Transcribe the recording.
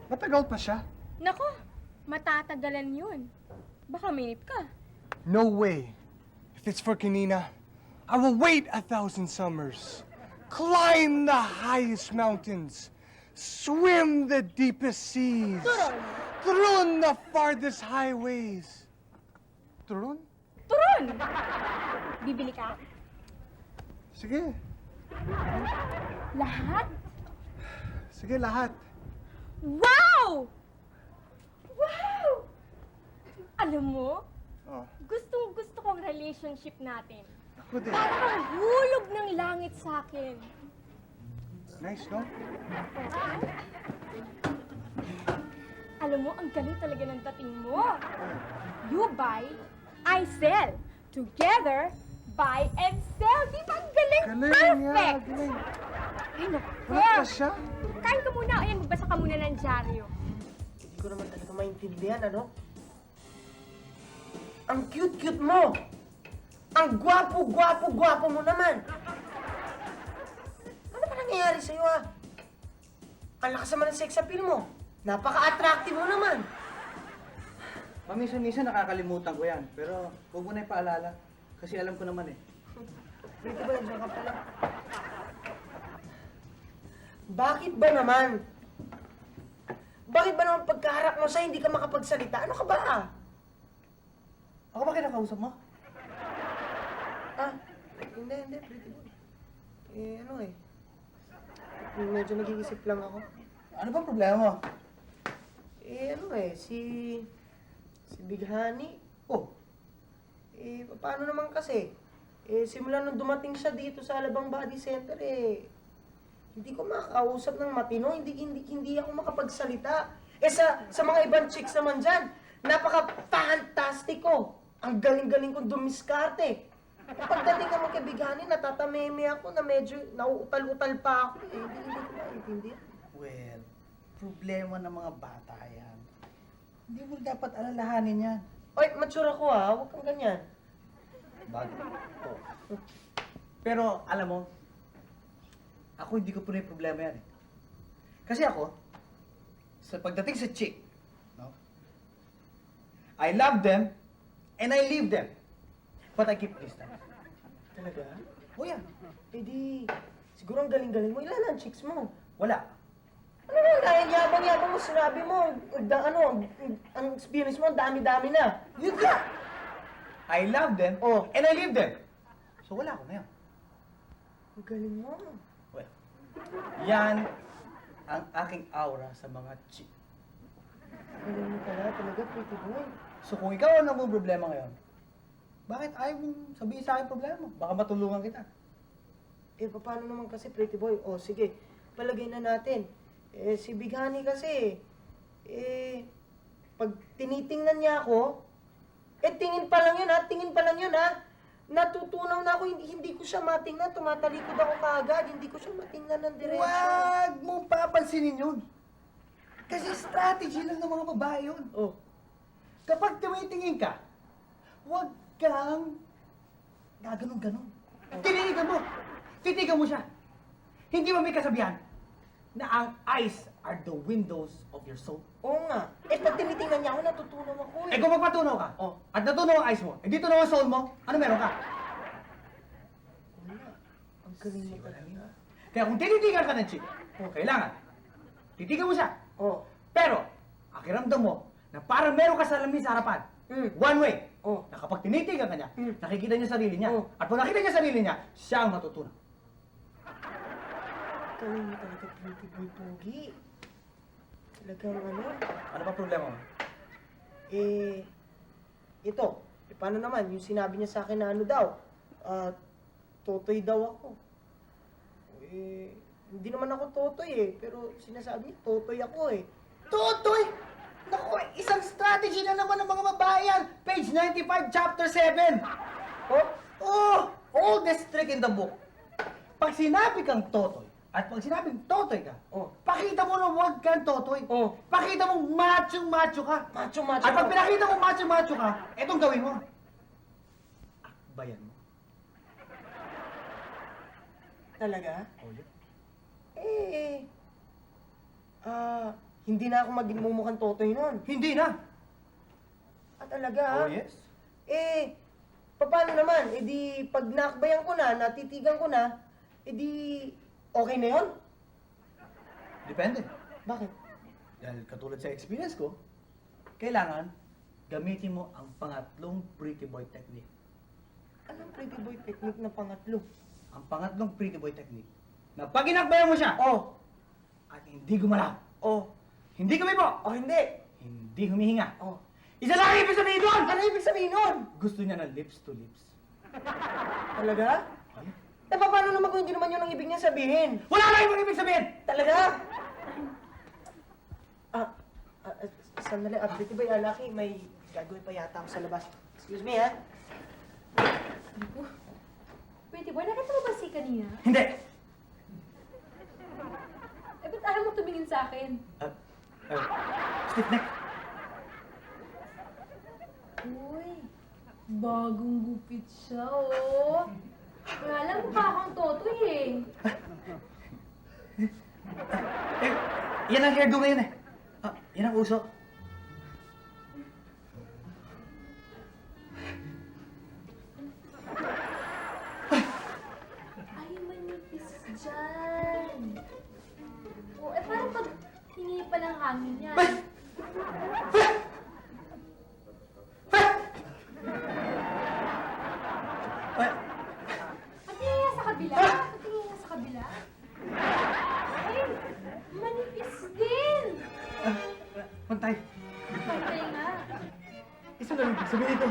Matagal pa siya? Nako, matatagalan yun. Baka minip ka. No way. If it's for Kanina, I will wait 1,000 summers, climb the highest mountains, swim the deepest seas, run the farthest highways. Turon? Turon! Bibili ka? Sige. Lahat? Sige, lahat. Wow! Wow! Alam mo, Oh, gustong-gusto kong relationship natin. ako din. Parang hulog ng langit sa akin. Nice, no? Alam mo, ang galing talaga ng dating mo. You buy, I sell. Together, buy and sell. Di ba ang galing? Galing Perfect! nga, galing. Ay, naku. Wala pa siya? Kain ka muna. Ayan, magbasa ka muna ng dyaryo. Hindi ko naman talaga maintindihan, ano? Ang cute-cute mo! Ang gwapo-gwapo-gwapo mo naman! Ano ba nangyayari sa'yo, ha? Ang lakas naman ng sex appeal mo. Napaka-attractive mo naman. Paminsan-minsan nakakalimutan ko yan. Pero huwag mo na ipaalala. Kasi alam ko naman eh. Dito ba, nandiyan ka pala? Bakit ba naman? Bakit ba naman pagkaharap mo sa hindi ka makapagsalita? Ano ka ba, ah? Ako ba kinakausap mo? Ah, hindi, pretty boy. Eh, ano eh. Medyo nag-iisip lang ako. Ano bang problema mo? Eh, ano eh, si Big Honey. Oh, Eh, paano naman kasi? Eh, simula nung dumating siya dito sa Alabang Body Center, eh, hindi ko makakausap ng matino, hindi ako makapagsalita. Eh, sa mga ibang chicks naman dyan, napaka-fantastico. Ang galing-galing kong dumiskarte. Pagdating naman kay Big Honey, natatameme ako na medyo nauutal-utal pa ako. Eh, hindi ko maintindihan. well, problema ng mga bata yan. Hindi mo dapat alalahanin yan. Oy, mature ako ha, huwag kang ganyan. Bago. Oh. Pero, alam mo, ako hindi ko puno yung problema yan eh. Kasi ako, sa pagdating sa chick, no? I love them, and I leave them. But I keep distance. Talaga? Oh yan, Eh di, siguro ang galing-galing mo. Ilan ang chicks mo? wala. Ano na, dahil yabang-yabang mo, sinabi mo, ang experience mo, ang dami-dami na. Yun ka! I love them, Oh. and I leave them. So wala ako ngayon. Ang galing mo. Well, yan ang aking aura sa mga chick. Ang galing mo pala, talaga, pretty boy. So kung ikaw ang namang problema ngayon, bakit ayaw mong sabihin sa akin problema mo? Baka matulungan kita. Eh, paano naman kasi, pretty boy? O, sige, palagay na natin. Eh, si Big Honey kasi, pag tinitingnan niya ako, tingin pa lang yun, ha? Tingin pa lang yun, ha? Natutunaw na ako, hindi ko siya matingnan, tumatalikod ako kaagad, hindi ko siya matingnan ng diretsyo. Huwag mong papansinin yun. Kasi strategy lang ng mga babae yun. Oh, Kapag tumitingin ka, huwag kang gaganon-ganon. Tinitigan mo. Titigan mo siya. Hindi ba may kasabihan na ang eyes are the windows of your soul? oo nga. Eh, pag tinitingnan niya ako, natutunaw ako, Eh kung magpatunaw ka, Oh. at natunaw ang eyes mo, eh dito naman ang soul mo, ano meron ka? Wala. Ang galing mo talaga. Kaya kung tinitigan ka ng chick, kailangan, titigan mo siya. Oh, Pero, akiramdam mo na parang meron ka salamin sa harapan. One way. Oh. Na kapag tinitigan ka niya, nakikita niya sarili niya. Oh. At pag nakita niya sarili niya, siya ang matutunan. galing mo talaga, pretty boy, pogi. Talagang ano, Ano ba problema mo? ito. Paano naman, yung sinabi niya sa akin na ano daw, totoy daw ako. Hindi naman ako totoy pero sinasabi niya, totoy ako Totoy! Naku, isang strategy na naman ng mga babae yan! Page 95, chapter 7! Oh, oldest trick in the book. Pag sinabi kang totoy, at pag sinabing totoy ka, pakita mo na huwag kang totoy. Pakita mong macho-macho ka. Macho-macho At pag ako. pinakita mong macho-macho ka, etong gawin mo. Akbayan mo. Talaga? Oh, yun. hindi na ako magmumukhang totoy nun. Hindi na. At talaga, Oh, yes. eh, paano naman? Eh di, pag nakbayan ko na, natitigan ko na, eh di, okay na yon? Depende. Bakit? Dahil katulad sa experience ko, kailangan gamitin mo ang pangatlong pretty boy technique. Anong pretty boy technique na pangatlo? Ang pangatlong pretty boy technique na pag inakbayan mo siya Oh, at hindi gumalaw, oh, hindi kumipo, oh hindi. hindi humihinga. Oh, Isa lang ang ibig sabihin doon! ano ibig sabihin nun? Gusto niya ng lips to lips. Talaga? Ay, Eh, paano naman kung hindi naman yun ang ibig niya sabihin? wala na ibang ibig sabihin! Talaga? Sandali, pretty boy, Lucky, may gagawin pa yata ako sa labas. Excuse me, ha? Pretty boy, nakita mo ba si kanina? Hindi! Eh, ba't ayaw mo tumingin sa akin? Stiff neck. Uy, bagong gupit siya, oh. Kaya lang mukha kang totoy eh. Eh, yan ang hairdo ngayon eh. Yan ang uso. Ay, manipis dyan. Oh, eh paano pag hingi pa ng hangin yan? Patingin nga sa kabila. Patingin nga sa kabila. Ay, manipis din. Pantay. Pantay nga. Isa lang ibig sabihin ito.